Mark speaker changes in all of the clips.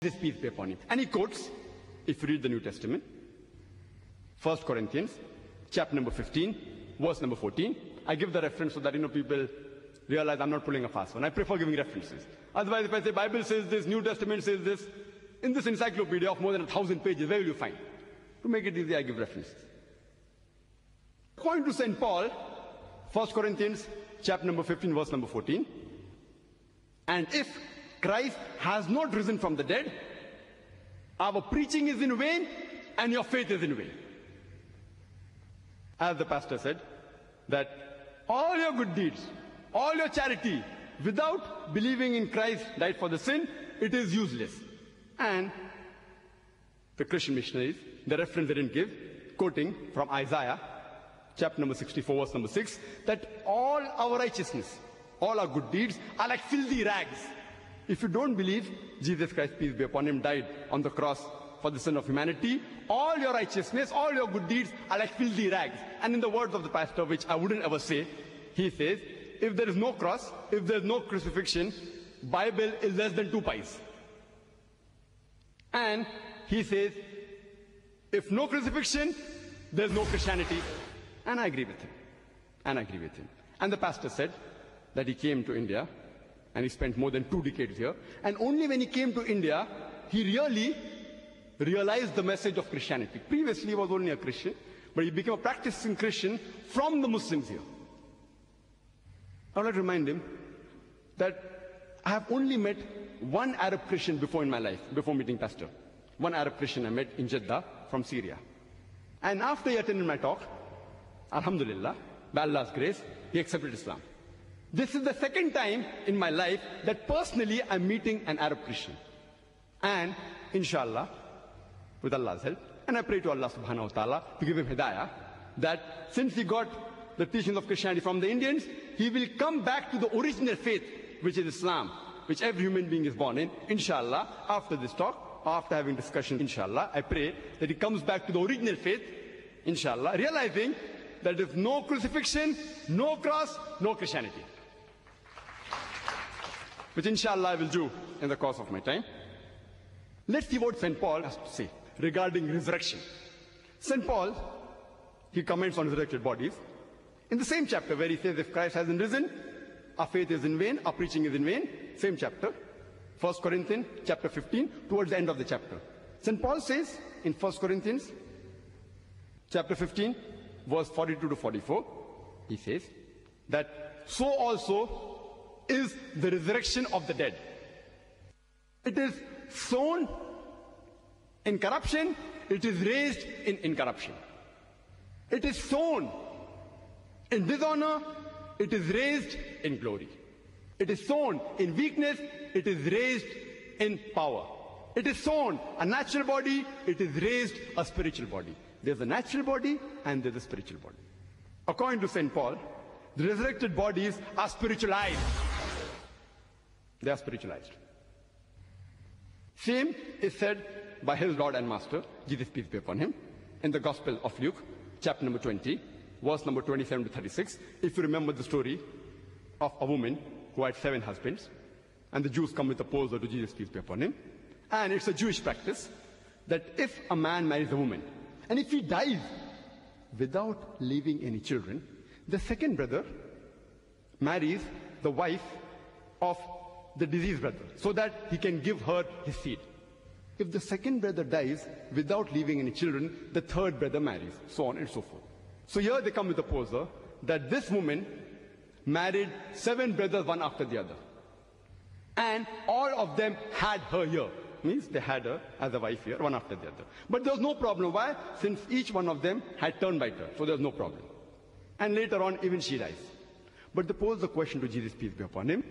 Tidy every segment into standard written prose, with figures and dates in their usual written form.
Speaker 1: this peace be upon him. And he quotes, if you read the New Testament, 1 Corinthians, chapter number 15, verse number 14. I give the reference so that people realize I'm not pulling a fast one. I prefer giving references. Otherwise, if I say Bible says this, New Testament says this, in this encyclopedia of more than 1,000 pages, where will you find? To make it easy, I give references. According to St. Paul, 1 Corinthians, chapter number 15, verse number 14. And if Christ has not risen from the dead, our preaching is in vain and your faith is in vain. As the pastor said, that all your good deeds, all your charity, without believing in Christ died for the sin, it is useless. And the Christian missionaries, the reference they didn't give, quoting from Isaiah, chapter number 64, verse number 6, that all our righteousness, all our good deeds are like filthy rags. If you don't believe Jesus Christ, peace be upon him, died on the cross for the sin of humanity, all your righteousness, all your good deeds are like filthy rags. And in the words of the pastor, which I wouldn't ever say, he says, if there is no cross, if there is no crucifixion, Bible is less than 2 pies. And he says, if no crucifixion, there's no Christianity. And I agree with him. And the pastor said that he came to India and he spent more than 2 decades here. And only when he came to India, he really realized the message of Christianity. Previously, he was only a Christian, but he became a practicing Christian from the Muslims here. I would like to remind him that I have only met one Arab Christian before in my life, before meeting pastor. One Arab Christian I met in Jeddah from Syria. And after he attended my talk, Alhamdulillah, by Allah's grace, he accepted Islam. This is the second time in my life that personally I'm meeting an Arab Christian. And inshallah, with Allah's help, and I pray to Allah subhanahu wa ta'ala to give him hidayah, that since he got the teachings of Christianity from the Indians, he will come back to the original faith, which is Islam, which every human being is born in. Inshallah, after this talk, after having discussion, inshallah, I pray that he comes back to the original faith, inshallah, realizing that there is no crucifixion, no cross, no Christianity. Which inshallah I will do in the course of my time. Let's see what St. Paul has to say regarding resurrection. St. Paul, he comments on resurrected bodies. In the same chapter where he says, if Christ hasn't risen, our faith is in vain, our preaching is in vain. Same chapter, 1 Corinthians chapter 15, towards the end of the chapter. St. Paul says in 1 Corinthians chapter 15, verse 42 to 44, he says that so also is the resurrection of the dead. It is sown in corruption, it is raised in incorruption. It is sown in dishonor, it is raised in glory. It is sown in weakness, it is raised in power. It is sown a natural body, it is raised a spiritual body. There's a natural body and there's a spiritual body. According to St. Paul, the resurrected bodies are spiritualized. They are spiritualized. Same is said by his Lord and Master, Jesus peace be upon him, in the Gospel of Luke, chapter number 20, verse number 27 to 36. If you remember the story of a woman who had 7 husbands, and the Jews come with a poser to Jesus peace be upon him. And it's a Jewish practice that if a man marries a woman, and if he dies without leaving any children, the second brother marries the wife of the deceased brother, so that he can give her his seed. If the second brother dies without leaving any children, the third brother marries, so on and so forth. So here they come with a poser that this woman married 7 brothers, one after the other. And all of them had her here. Means they had her as a wife here, one after the other. But there was no problem. Why? Since each one of them had turn by turn, so there was no problem. And later on, even she dies. But they pose the question to Jesus, peace be upon him,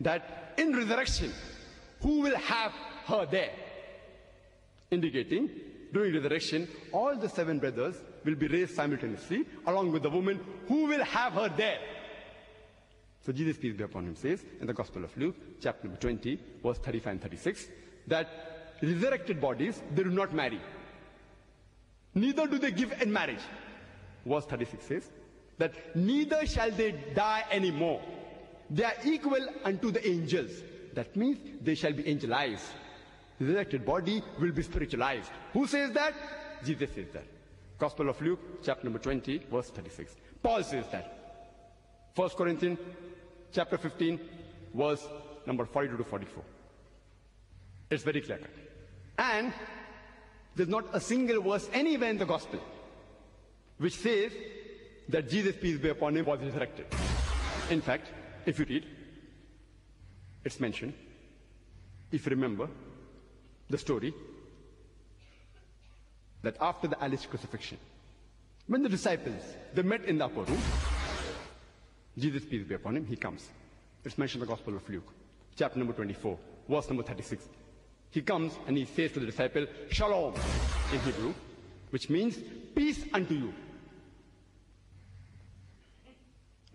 Speaker 1: that in resurrection, who will have her there? Indicating, during resurrection, all the 7 brothers will be raised simultaneously, along with the woman who will have her there. So Jesus, peace be upon him, says in the Gospel of Luke, chapter number 20, verse 35 and 36, that resurrected bodies, they do not marry. Neither do they give in marriage. Verse 36 says that neither shall they die anymore. They are equal unto the angels. That means they shall be angelized. The resurrected body will be spiritualized. Who says that? Jesus says that. Gospel of Luke, chapter number 20, verse 36. Paul says that. 1 Corinthians, chapter 15, verse number 42 to 44. It's very clear cut. And there's not a single verse anywhere in the gospel which says that Jesus, peace be upon him, was resurrected. In fact, if you read, it's mentioned, if you remember the story, that after the alleged crucifixion, when the disciples, they met in the upper room, Jesus, peace be upon him, he comes. It's mentioned in the Gospel of Luke, chapter number 24, verse number 36. He comes and he says to the disciple, Shalom, in Hebrew, which means peace unto you.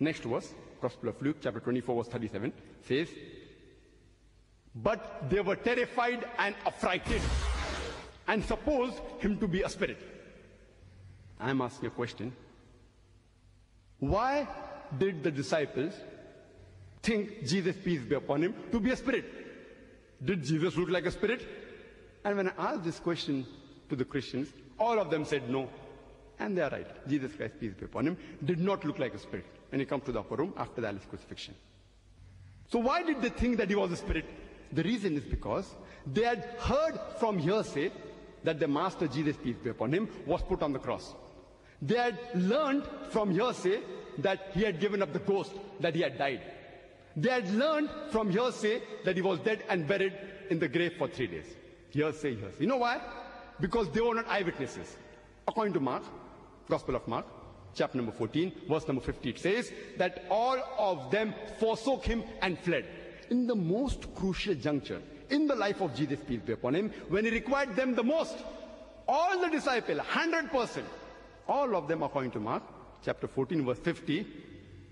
Speaker 1: Next verse, Gospel of Luke, chapter 24, verse 37, says, but they were terrified and affrighted and supposed him to be a spirit. I am asking a question. Why did the disciples think Jesus, peace be upon him, to be a spirit? Did Jesus look like a spirit? And when I asked this question to the Christians, all of them said no. And they are right. Jesus Christ, peace be upon him, did not look like a spirit when he comes to the upper room after the alleged crucifixion. So why did they think that he was a spirit? The reason is because they had heard from hearsay that the Master Jesus, peace be upon him, was put on the cross. They had learned from hearsay that he had given up the ghost, that he had died. They had learned from hearsay that he was dead and buried in the grave for 3 days. Hearsay, hearsay. You know why? Because they were not eyewitnesses. According to Mark, Gospel of Mark, chapter number 14, verse number 50, it says that all of them forsook him and fled. In the most crucial juncture in the life of Jesus, peace be upon him, when he required them the most, all the disciples, 100%, all of them, according to Mark, chapter 14, verse 50,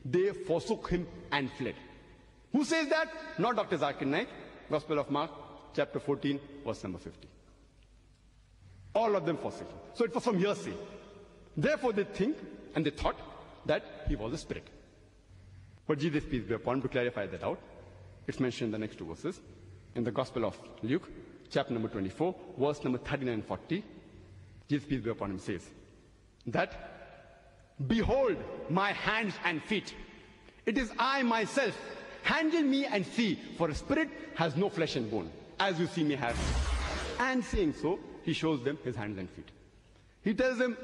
Speaker 1: they forsook him and fled. Who says that? Not Dr. Zakir Naik, Gospel of Mark, chapter 14, verse number 50. All of them forsook him. So it was from hearsay. Therefore they think and they thought that he was a spirit. But Jesus, peace be upon him, to clarify that out, it's mentioned in the next two verses. In the Gospel of Luke, chapter number 24, verse number 39 and 40, Jesus, peace be upon him, says that, behold my hands and feet. It is I myself. Handle me and see, for a spirit has no flesh and bone, as you see me have. And saying so, he shows them his hands and feet. He tells them,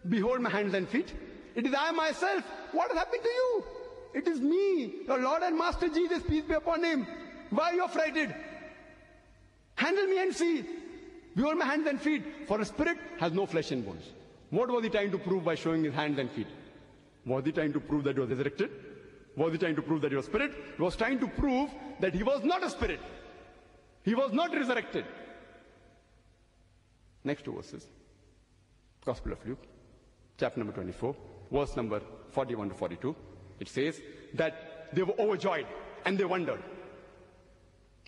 Speaker 1: behold my hands and feet. It is I myself. What has happened to you? It is me, your Lord and Master Jesus, peace be upon him. Why are you frightened? Handle me and see. Behold my hands and feet, for a spirit has no flesh and bones. What was he trying to prove by showing his hands and feet? Was he trying to prove that he was resurrected? Was he trying to prove that he was a spirit? He was trying to prove that he was not a spirit. He was not resurrected. Next two verses. Gospel of Luke, chapter number 24, verse number 41 to 42. It says that they were overjoyed and they wondered.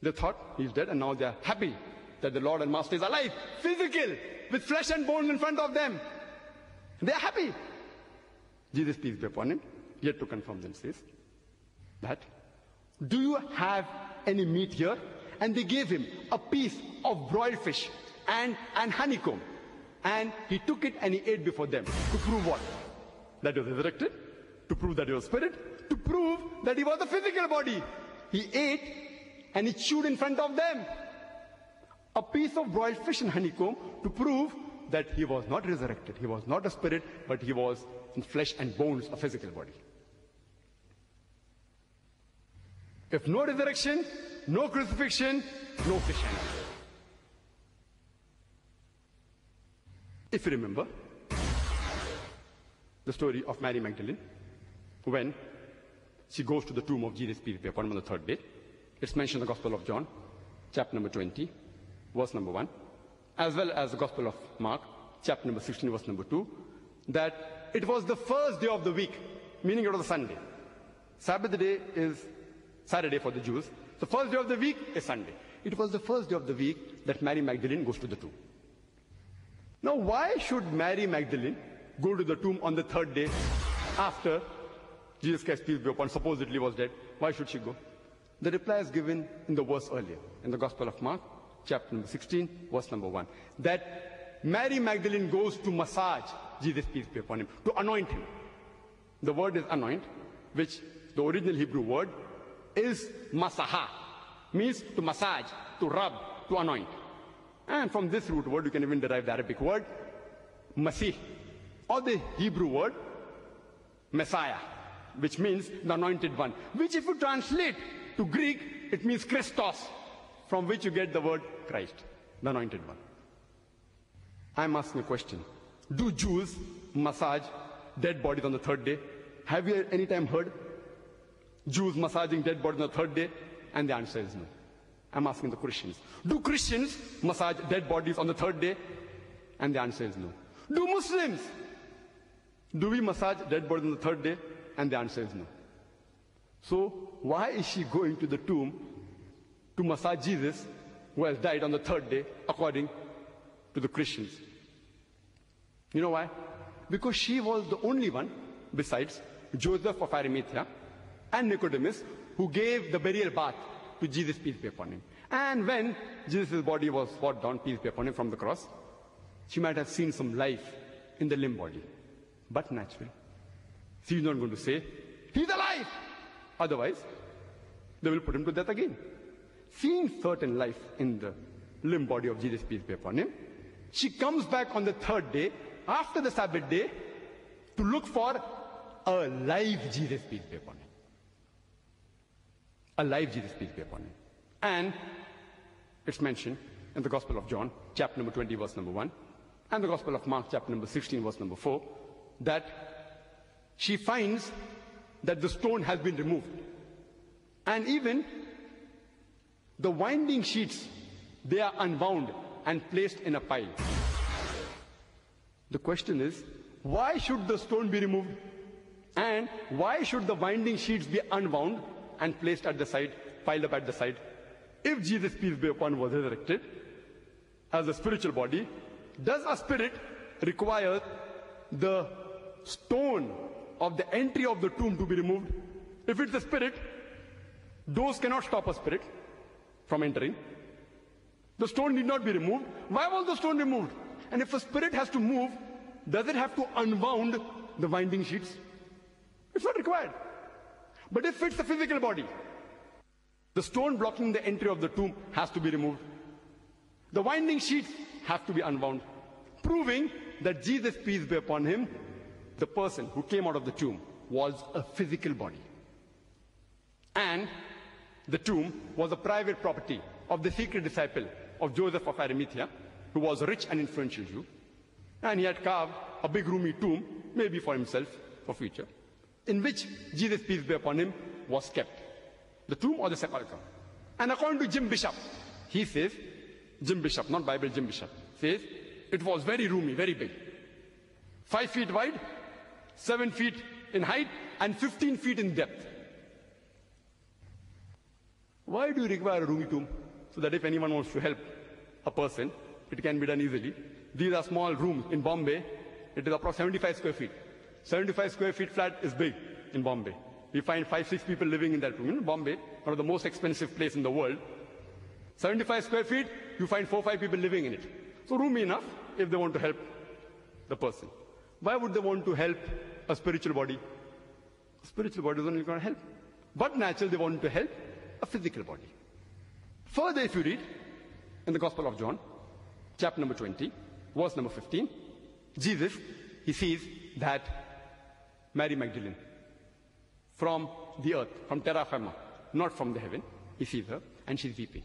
Speaker 1: They thought he's dead, and now they are happy that the Lord and Master is alive, physical, with flesh and bones in front of them. They are happy. Jesus, peace be upon him, yet to confirm them, says that, do you have any meat here? And they gave him a piece of broiled fish and honeycomb. And he took it and he ate before them. To prove what? That he was resurrected. To prove that he was spirit. To prove that he was a physical body. He ate and he chewed in front of them. A piece of broiled fish and honeycomb to prove that he was not resurrected. He was not a spirit, but he was in flesh and bones, a physical body. If no resurrection, no crucifixion, no Christianity. If you remember the story of Mary Magdalene, when she goes to the tomb of Jesus, peace be upon him, on the third day, it's mentioned in the Gospel of John, chapter number 20, verse number 1, as well as the Gospel of Mark, chapter number 16, verse number 2, that it was the first day of the week, meaning it was a Sunday. Sabbath day is Saturday for the Jews. The first day of the week is Sunday. It was the first day of the week that Mary Magdalene goes to the tomb. Now, why should Mary Magdalene go to the tomb on the third day after Jesus Christ, peace be upon him, supposedly was dead? Why should she go? The reply is given in the verse earlier, in the Gospel of Mark, chapter number 16, verse number 1. That Mary Magdalene goes to massage Jesus, peace be upon him, to anoint him. The word is anoint, which the original Hebrew word is masaha, means to massage, to rub, to anoint. And from this root word, you can even derive the Arabic word masih, or the Hebrew word Messiah, which means the anointed one, which if you translate to Greek, it means Christos, from which you get the word Christ, the anointed one. I'm asking a question. Do Jews massage dead bodies on the third day? Have you any time heard Jews massaging dead bodies on the third day? And the answer is no. I'm asking the Christians. Do Christians massage dead bodies on the third day? And the answer is no. Do Muslims? Do we massage dead bodies on the third day? And the answer is no. So why is she going to the tomb to massage Jesus, who has died on the third day, according to the Christians? You know why? Because she was the only one, besides Joseph of Arimathea and Nicodemus, who gave the burial bath to Jesus, peace be upon him. And when Jesus' body was brought down, peace be upon him, from the cross, she might have seen some life in the limb body. But naturally, she's not going to say, he's alive! Otherwise, they will put him to death again. Seeing certain life in the limb body of Jesus, peace be upon him, she comes back on the third day, after the Sabbath day, to look for a live Jesus, peace be upon him. A live Jesus, peace be upon him. And it's mentioned in the Gospel of John, chapter number 20, verse number 1, and the Gospel of Mark, chapter number 16, verse number 4, that she finds that the stone has been removed. And even the winding sheets, they are unwound and placed in a pile. The question is, why should the stone be removed? And why should the winding sheets be unwound and placed at the side, piled up at the side? If Jesus, peace be upon him, was resurrected as a spiritual body, does a spirit require the stone of the entry of the tomb to be removed? If it's a spirit, doors cannot stop a spirit from entering. The stone need not be removed. Why was the stone removed? And if a spirit has to move, does it have to unwound the winding sheets? It's not required. But if it's a physical body, the stone blocking the entry of the tomb has to be removed. The winding sheets have to be unwound, proving that Jesus, peace be upon him, the person who came out of the tomb, was a physical body. And the tomb was a private property of the secret disciple of Joseph of Arimathea, who was a rich and influential Jew. And he had carved a big roomy tomb, maybe for himself, for future, in which Jesus, peace be upon him, was kept. The tomb or the sepulchre. And according to Jim Bishop, he says, Jim Bishop, not Bible, Jim Bishop, says, it was very roomy, very big. 5 feet wide, 7 feet in height, and 15 feet in depth. Why do you require a roomy tomb? So that if anyone wants to help a person, it can be done easily. These are small rooms in Bombay. It is approximately 75 square feet. 75 square feet flat is big in Bombay. We find 5-6 people living in that room. In Bombay, one of the most expensive places in the world. 75 square feet, you find 4-5 people living in it. So roomy enough if they want to help the person. Why would they want to help a spiritual body? A spiritual body is only going to help. But naturally, they want to help a physical body. Further, if you read in the Gospel of John, chapter number 20, verse number 15, Jesus, he sees that Mary Magdalene, from the earth, from terra firma, not from the heaven, he sees her and she's weeping.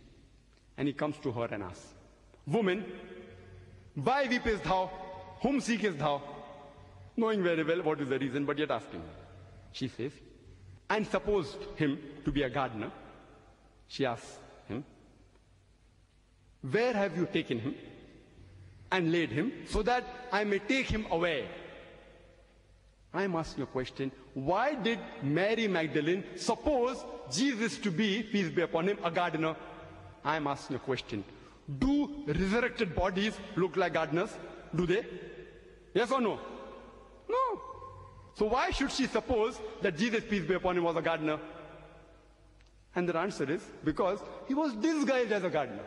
Speaker 1: And he comes to her and asks, "Woman, why weepest thou? Whom seekest thou?" Knowing very well what is the reason, but yet asking. She says, and supposed him to be a gardener, she asks him, "Where have you taken him and laid him, so that I may take him away?" I'm asking a question. Why did Mary Magdalene suppose Jesus to be, peace be upon him, a gardener? I'm asking a question. Do resurrected bodies look like gardeners? Do they? Yes or no? No. So why should she suppose that Jesus, peace be upon him, was a gardener? And the answer is, because he was disguised as a gardener.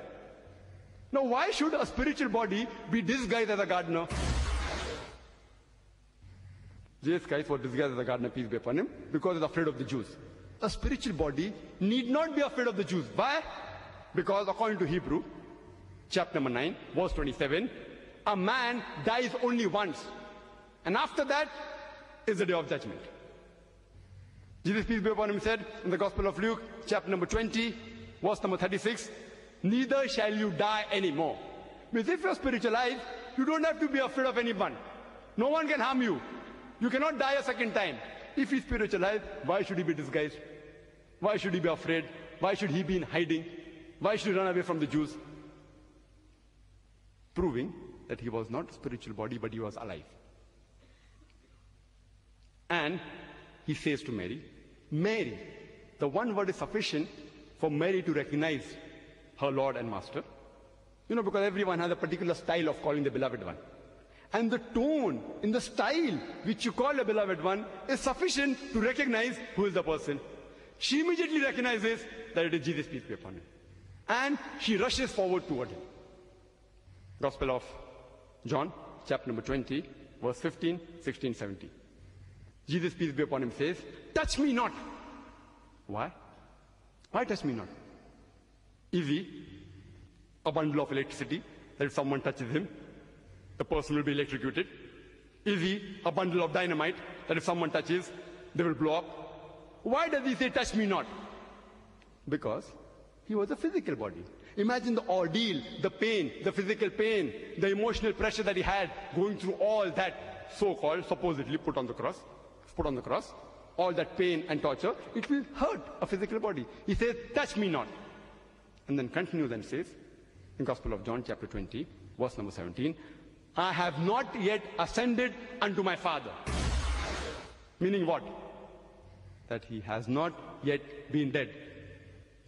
Speaker 1: Now, why should a spiritual body be disguised as a gardener? Jesus Christ was disguised as a gardener, peace be upon him, because he's afraid of the Jews. A spiritual body need not be afraid of the Jews. Why? Because according to Hebrew, chapter number 9, verse 27, a man dies only once. And after that is the day of judgment. Jesus, peace be upon him, said in the Gospel of Luke, chapter number 20, verse number 36, neither shall you die anymore. Because if you're spiritualized, you don't have to be afraid of anyone. No one can harm you. You cannot die a second time. If he's spiritualized, why should he be disguised? Why should he be afraid? Why should he be in hiding? Why should he run away from the Jews? Proving that he was not a spiritual body, but he was alive. And he says to Mary, Mary, the one word is sufficient for Mary to recognize her Lord and Master. You know, because everyone has a particular style of calling the beloved one. And the tone, in the style which you call the beloved one, is sufficient to recognize who is the person. She immediately recognizes that it is Jesus, peace be upon him. And she rushes forward toward him. Gospel of John, chapter number 20, verse 15, 16, 17. Jesus, peace be upon him, says, touch me not. Why? Why touch me not? Is he a bundle of electricity that if someone touches him, the person will be electrocuted? Is he a bundle of dynamite that if someone touches, they will blow up? Why does he say, touch me not? Because he was a physical body. Imagine the ordeal, the pain, the physical pain, the emotional pressure that he had going through all that so-called, supposedly put on the cross, all that pain and torture. It will hurt a physical body. He says, touch me not. And then continues and says, in Gospel of John, chapter 20, verse number 17, I have not yet ascended unto my Father. Meaning what? That he has not yet been dead.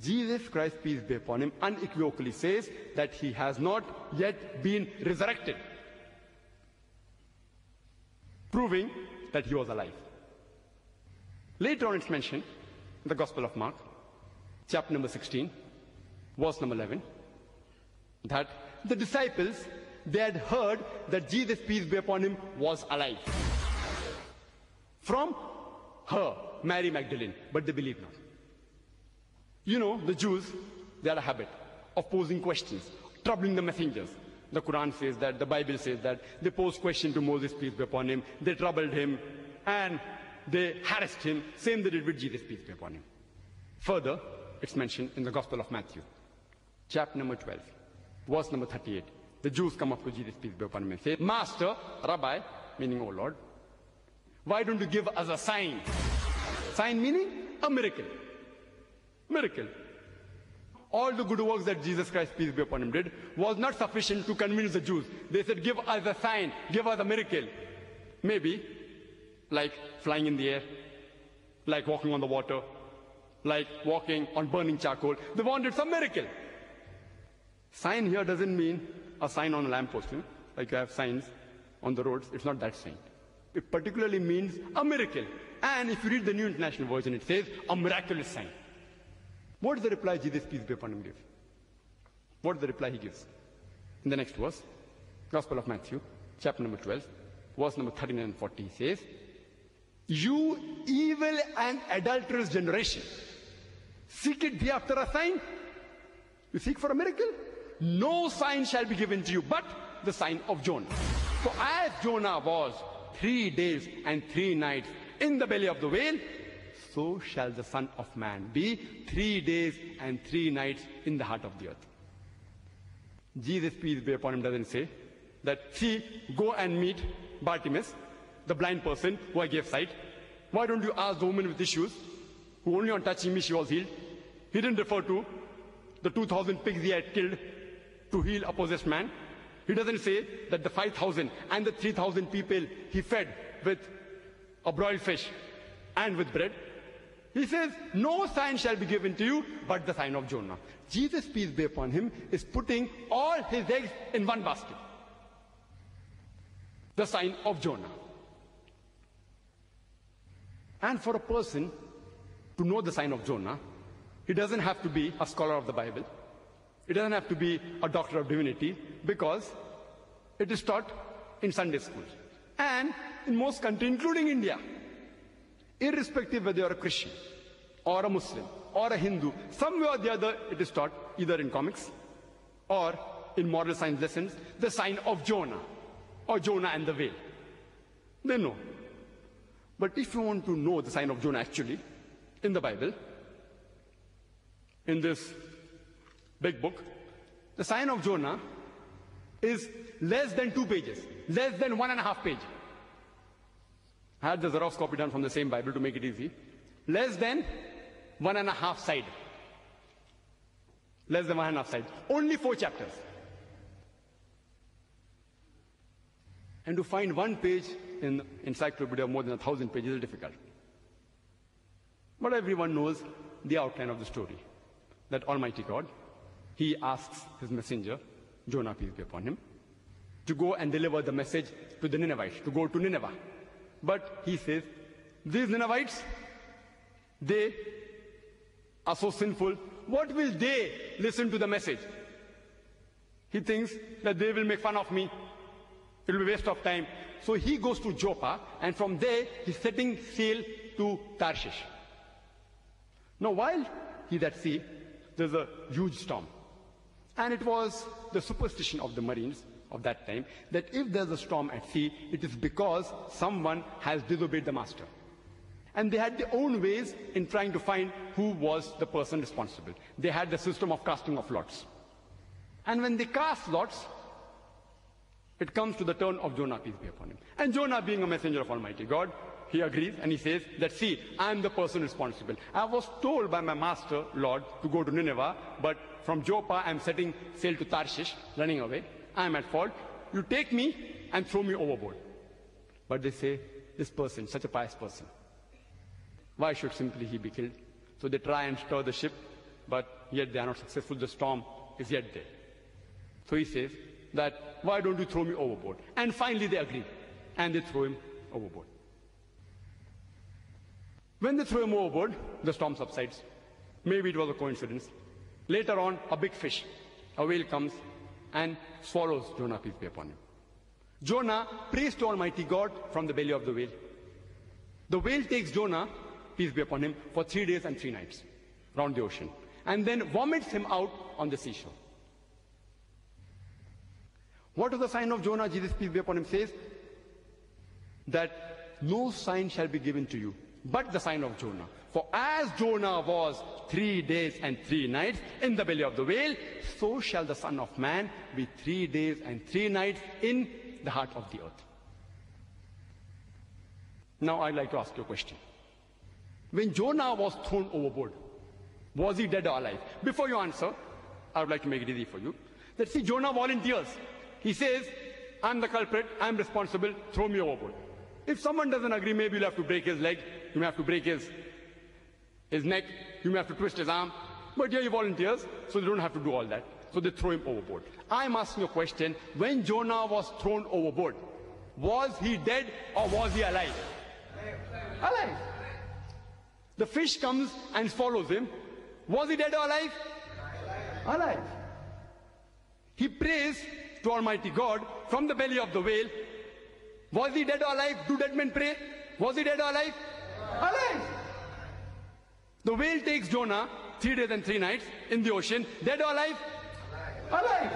Speaker 1: Jesus Christ, peace be upon him, unequivocally says that he has not yet been resurrected, proving that he was alive. Later on it's mentioned in the Gospel of Mark, chapter number 16, verse number 11, that the disciples, they had heard that Jesus, peace be upon him, was alive. From her, Mary Magdalene, but they believed not. You know, the Jews, they had a habit of posing questions, troubling the messengers. The Quran says that, the Bible says that. They posed questions to Moses, peace be upon him. They troubled him, and they harassed him. Same they did with Jesus, peace be upon him. Further, it's mentioned in the Gospel of Matthew, chapter number 12, verse number 38. The Jews come up to Jesus, peace be upon him, and say, Master, Rabbi, meaning, O Lord, why don't you give us a sign? Sign meaning a miracle. Miracle. All the good works that Jesus Christ, peace be upon him, did was not sufficient to convince the Jews. They said, give us a sign, give us a miracle. Maybe, like flying in the air, like walking on the water, like walking on burning charcoal. They wanted some miracle. Sign here doesn't mean a sign on a lamppost, like you have signs on the roads. It's not that sign. It particularly means a miracle. And if you read the New International Version, it says a miraculous sign. What is the reply Jesus, peace be upon him, gives? What is the reply he gives? In the next verse, Gospel of Matthew, chapter number 12, verse number 39 and 40, he says, you evil and adulterous generation, seek it thee after a sign? You seek for a miracle? No sign shall be given to you but the sign of Jonah. For as Jonah was 3 days and 3 nights in the belly of the whale, so shall the Son of Man be 3 days and 3 nights in the heart of the earth. Jesus, peace be upon him, doesn't say that, see, go and meet Bartimaeus, the blind person who I gave sight. Why don't you ask the woman with issues, who only on touching me she was healed? He didn't refer to the 2,000 pigs he had killed to heal a possessed man. He doesn't say that the 5,000 and the 3,000 people he fed with a broiled fish and with bread. He says, no sign shall be given to you but the sign of Jonah. Jesus, peace be upon him, is putting all his eggs in one basket. The sign of Jonah. And for a person to know the sign of Jonah, he doesn't have to be a scholar of the Bible. It doesn't have to be a doctor of divinity, because it is taught in Sunday schools. And in most countries, including India, irrespective whether you're a Christian or a Muslim or a Hindu, somewhere or the other it is taught, either in comics or in moral science lessons, the sign of Jonah, or Jonah and the whale. They know. But if you want to know the sign of Jonah actually, in the Bible, in this big book, the sign of Jonah is less than 2 pages, less than 1.5 pages. I had the Xerox copy done from the same Bible to make it easy. Less than 1.5 side. Less than 1.5 side. Only 4 chapters. And to find 1 page in encyclopedia more than 1,000 pages is difficult. But everyone knows the outline of the story. That Almighty God, He asks His messenger, Jonah, peace be upon him, to go and deliver the message to the Ninevites, to go to Nineveh. But he says, these Ninevites, they are so sinful, what will they listen to the message? He thinks that they will make fun of me. It will be a waste of time. So he goes to Joppa, and from there he's setting sail to Tarshish. Now while he's at sea, there's a huge storm. And it was the superstition of the Marines of that time that if there's a storm at sea, it is because someone has disobeyed the master. And they had their own ways in trying to find who was the person responsible. They had the system of casting of lots. And when they cast lots, it comes to the turn of Jonah, peace be upon him. And Jonah, being a messenger of Almighty God, he agrees and he says that, see, I am the person responsible. I was told by my master, Lord, to go to Nineveh, but from Joppa I am setting sail to Tarshish, running away. I am at fault. You take me and throw me overboard. But they say, this person, such a pious person, why should simply he be killed? So they try and stir the ship, but yet they are not successful. The storm is yet there. So he says that, why don't you throw me overboard? And finally they agree, and they throw him overboard. When they throw him overboard, the storm subsides. Maybe it was a coincidence. Later on, a big fish, a whale comes and swallows Jonah, peace be upon him. Jonah prays to Almighty God from the belly of the whale. The whale takes Jonah, peace be upon him, for 3 days and 3 nights round the ocean, and then vomits him out on the seashore. What is the sign of Jonah? Jesus, peace be upon him, says that no sign shall be given to you but the sign of Jonah. For as Jonah was 3 days and 3 nights in the belly of the whale, so shall the Son of Man be 3 days and 3 nights in the heart of the earth. Now I'd like to ask you a question. When Jonah was thrown overboard, was he dead or alive? Before you answer, I would like to make it easy for you. That see, Jonah volunteers. He says, I'm the culprit, I'm responsible, throw me overboard. If someone doesn't agree, maybe you'll have to break his leg, you may have to break his neck, you may have to twist his arm. But here he volunteers, so they don't have to do all that. So they throw him overboard. I'm asking a question, when Jonah was thrown overboard, was he dead or was he alive? Alive. The fish comes and swallows him. Was he dead or alive? Alive. He prays to Almighty God from the belly of the whale. Was he dead or alive? Do dead men pray? Was he dead or alive? Alive. The whale takes Jonah 3 days and 3 nights in the ocean. Dead or alive? Alive.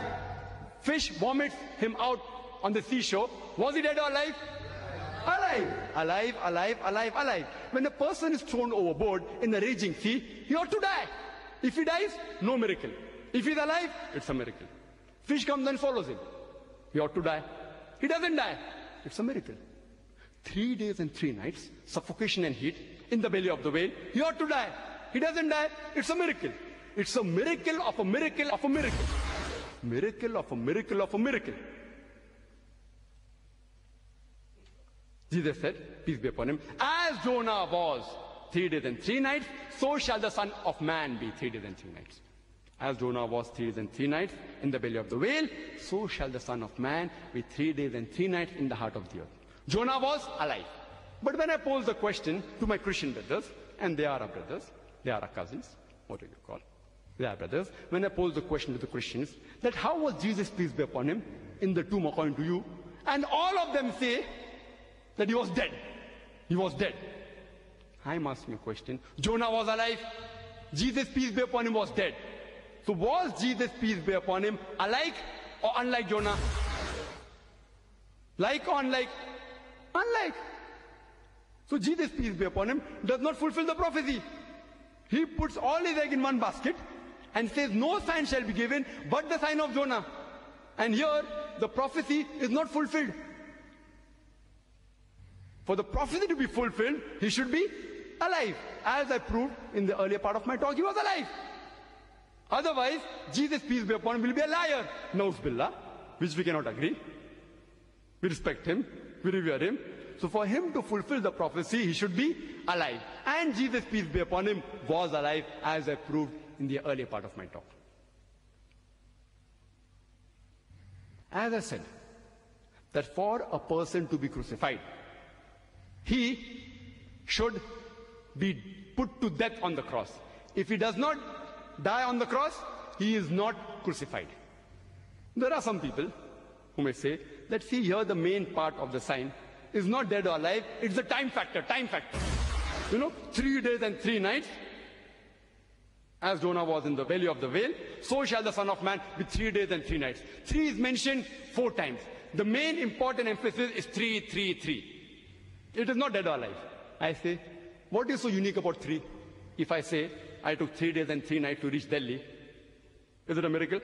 Speaker 1: Fish vomits him out on the seashore. Was he dead or alive? Alive. Alive, alive, alive, alive. When a person is thrown overboard in a raging sea, he ought to die. If he dies, no miracle. If he's alive, it's a miracle. Fish comes and follows him. He ought to die. He doesn't die. It's a miracle. 3 days and 3 nights, suffocation and heat in the belly of the whale. He ought to die. He doesn't die. It's a miracle. It's a miracle of a miracle of a miracle. Miracle of a miracle of a miracle. Jesus said, peace be upon him, as Jonah was 3 days and 3 nights, so shall the Son of Man be 3 days and 3 nights. As Jonah was 3 days and 3 nights in the belly of the whale, so shall the Son of Man be 3 days and 3 nights in the heart of the earth. Jonah was alive. But when I pose the question to my Christian brothers, and they are our brothers, they are our cousins, what do you call? Yeah, brothers, when I pose the question to the Christians, that how was Jesus, peace be upon him, in the tomb according to you? And all of them say that he was dead. He was dead. I'm asking a question. Jonah was alive. Jesus, peace be upon him, was dead. So was Jesus, peace be upon him, alike or unlike Jonah? Like or unlike? Unlike. So Jesus, peace be upon him, does not fulfill the prophecy. He puts all his egg in one basket and says, no sign shall be given but the sign of Jonah. And here, the prophecy is not fulfilled. For the prophecy to be fulfilled, he should be alive. As I proved in the earlier part of my talk, he was alive. Otherwise, Jesus, peace be upon him, will be a liar. Nauz billah, which we cannot agree. We respect him, we revere him. So for him to fulfill the prophecy, he should be alive. And Jesus, peace be upon him, was alive, as I proved in the earlier part of my talk. As I said, that for a person to be crucified, he should be put to death on the cross. If he does not die on the cross, he is not crucified. There are some people who may say that, see here, the main part of the sign is not dead or alive, it's the time factor, time factor. 3 days and 3 nights, as Jonah was in the belly of the whale, so shall the Son of Man be 3 days and 3 nights. 3 is mentioned 4 times. The main important emphasis is 3, 3, 3. It is not dead or alive. I say, what is so unique about 3? If I say, I took 3 days and 3 nights to reach Delhi, is it a miracle?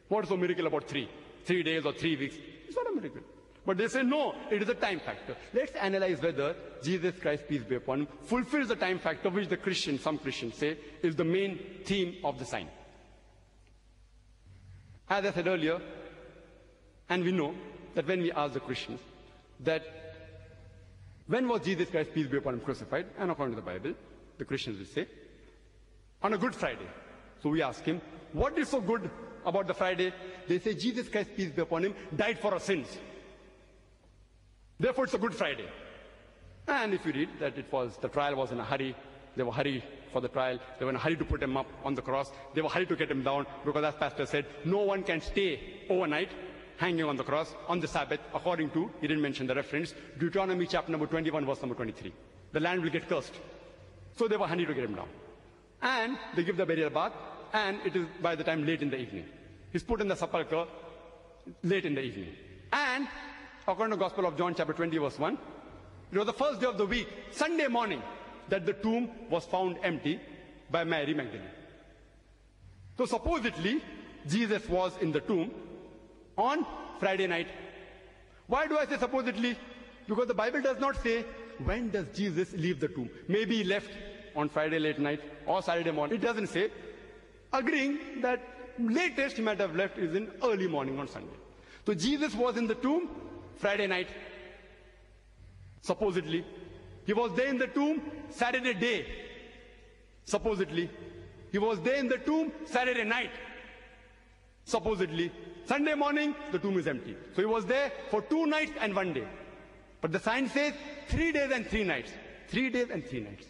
Speaker 1: What is so miracle about 3? 3 days or 3 weeks? It's not a miracle. But they say, no, it is a time factor. Let's analyze whether Jesus Christ, peace be upon him, fulfills the time factor, which some Christians say, is the main theme of the sign. As I said earlier, and we know that when we ask the Christians that when was Jesus Christ, peace be upon him, crucified, and according to the Bible, the Christians will say, on a Good Friday. So we ask him, what is so good about the Friday? They say, Jesus Christ, peace be upon him, died for our sins. Therefore, it's a Good Friday. And if you read that the trial was in a hurry, they were hurried for the trial, they were in a hurry to put him up on the cross, they were hurried to get him down, because as Pastor said, no one can stay overnight hanging on the cross on the Sabbath, according to, he didn't mention the reference, Deuteronomy chapter number 21, verse number 23. The land will get cursed. So they were hurried to get him down. And they give the burial bath, and it is by the time late in the evening. He's put in the sepulchre late in the evening. And according to the Gospel of John chapter 20 verse 1, it was the first day of the week, Sunday morning, that the tomb was found empty by Mary Magdalene. So supposedly, Jesus was in the tomb on Friday night. Why do I say supposedly? Because the Bible does not say, when does Jesus leave the tomb? Maybe he left on Friday late night or Saturday morning. It doesn't say. Agreeing that latest he might have left is in early morning on Sunday. So Jesus was in the tomb Friday night, supposedly. He was there in the tomb Saturday day, supposedly. He was there in the tomb Saturday night, supposedly. Sunday morning, the tomb is empty. So he was there for 2 nights and 1 day. But the sign says 3 days and 3 nights. 3 days and 3 nights.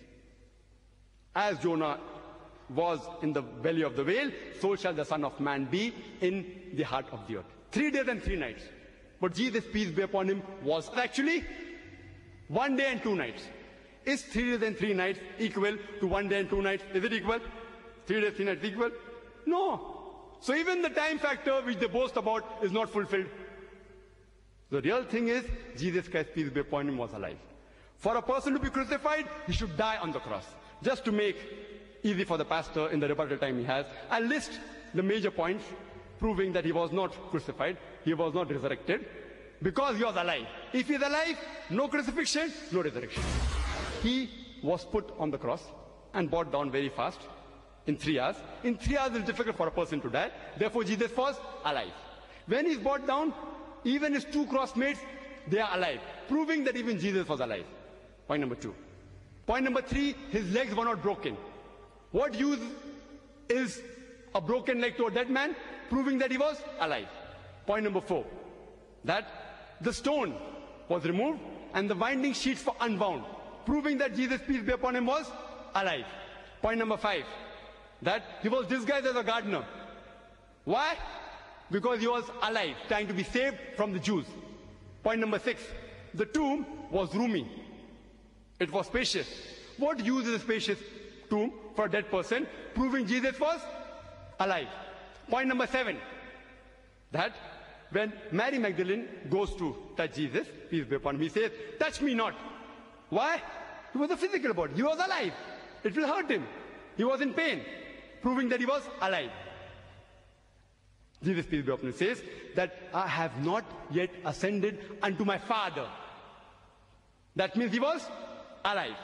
Speaker 1: As Jonah was in the belly of the whale, so shall the Son of Man be in the heart of the earth. 3 days and 3 nights. But Jesus, peace be upon him, was actually 1 day and 2 nights. Is 3 days and 3 nights equal to 1 day and 2 nights? Is it equal? 3 days, 3 nights equal? No. So even the time factor which they boast about is not fulfilled. The real thing is, Jesus Christ, peace be upon him, was alive. For a person to be crucified, he should die on the cross. Just to make easy for the pastor in the rebuttal time he has, I'll list the major points proving that he was not crucified, he was not resurrected, because he was alive. If he is alive, no crucifixion, no resurrection. He was put on the cross and brought down very fast in 3 hours. In 3 hours, it's difficult for a person to die. Therefore, Jesus was alive. When he's brought down, even his 2 crossmates, they are alive, proving that even Jesus was alive. Point number 2. Point number 3, his legs were not broken. What use is a broken leg to a dead man? Proving that he was alive. Point number 4, that the stone was removed and the winding sheets were unbound, proving that Jesus, peace be upon him, was alive. Point number 5, that he was disguised as a gardener. Why? Because he was alive, trying to be saved from the Jews. Point number 6, the tomb was roomy. It was spacious. What use is a spacious tomb for a dead person? Proving Jesus was alive. Point number 7, that when Mary Magdalene goes to touch Jesus, peace be upon him, he says, touch me not. Why? He was a physical body. He was alive. It will hurt him. He was in pain, proving that he was alive. Jesus, peace be upon him, says that I have not yet ascended unto my Father. That means he was alive.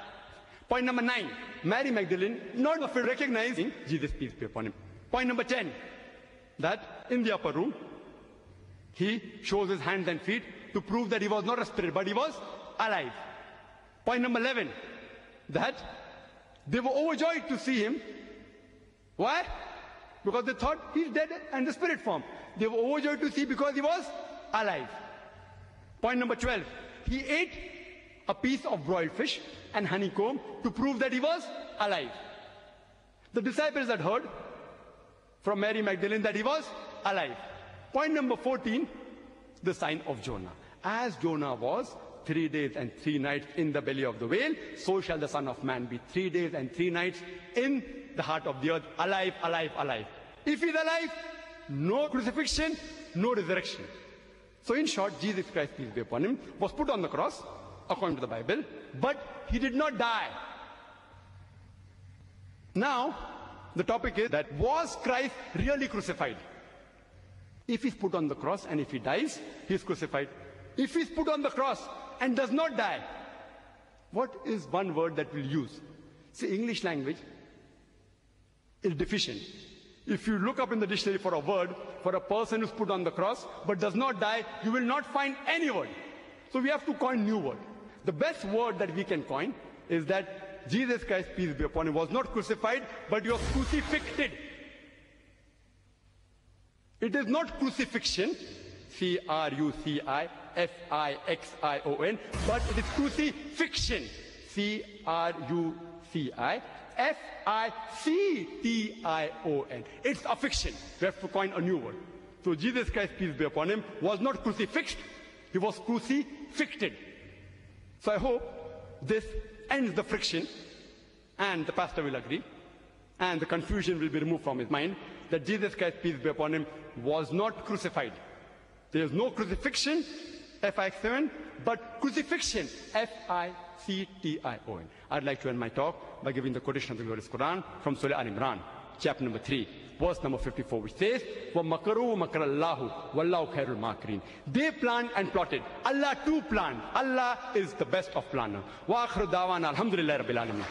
Speaker 1: Point number 9, Mary Magdalene not afraid recognizing Jesus, peace be upon him. Point number 10, that in the upper room, he shows his hands and feet to prove that he was not a spirit, but he was alive. Point number 11, that they were overjoyed to see him. Why? Because they thought he's dead and the spirit form. They were overjoyed to see because he was alive. Point number 12, he ate a piece of broiled fish and honeycomb to prove that he was alive. The disciples had heard from Mary Magdalene that he was alive. Point number 14, the sign of Jonah. As Jonah was 3 days and 3 nights in the belly of the whale, so shall the Son of Man be 3 days and 3 nights in the heart of the earth, alive, alive, alive. If he's alive, no crucifixion, no resurrection. So in short, Jesus Christ, peace be upon him, was put on the cross, according to the Bible, but he did not die. Now, the topic is that was Christ really crucified? If he's put on the cross and if he dies, he is crucified. If he's put on the cross and does not die, what is one word that we'll use? See, English language is deficient. If you look up in the dictionary for a word for a person who's put on the cross but does not die, you will not find any word. So we have to coin new word. The best word that we can coin is that Jesus Christ, peace be upon him, was not crucified, but he was crucifixion. It is not crucifixion, C-R-U-C-I-F-I-X-I-O-N, but it is crucifixion, C-R-U-C-I-F-I-C-T-I-O-N. It's a fiction. We have to coin a new word. So Jesus Christ, peace be upon him, was not crucifixed, he was crucifixed. So I hope this ends the friction, and the pastor will agree, and the confusion will be removed from his mind, that Jesus Christ, peace be upon him, was not crucified. There is no crucifixion, F-I-X-7, but crucifixion, F-I-C-T-I-O-N. I'd like to end my talk by giving the quotation of the glorious Quran from Surah Al-Imran, chapter number 3, verse number 54, which says, وَمَكَرُوا مَكَرَ اللَّهُ وَاللَّهُ خَيْرُ الْمَاكِرِينَ. They planned and plotted. Allah too planned. Allah is the best of planners. وَآخِرُ دَعْوَانَا الْحَمْدُ لِلَّهِ رَبِّ الْعَالَمِينَ.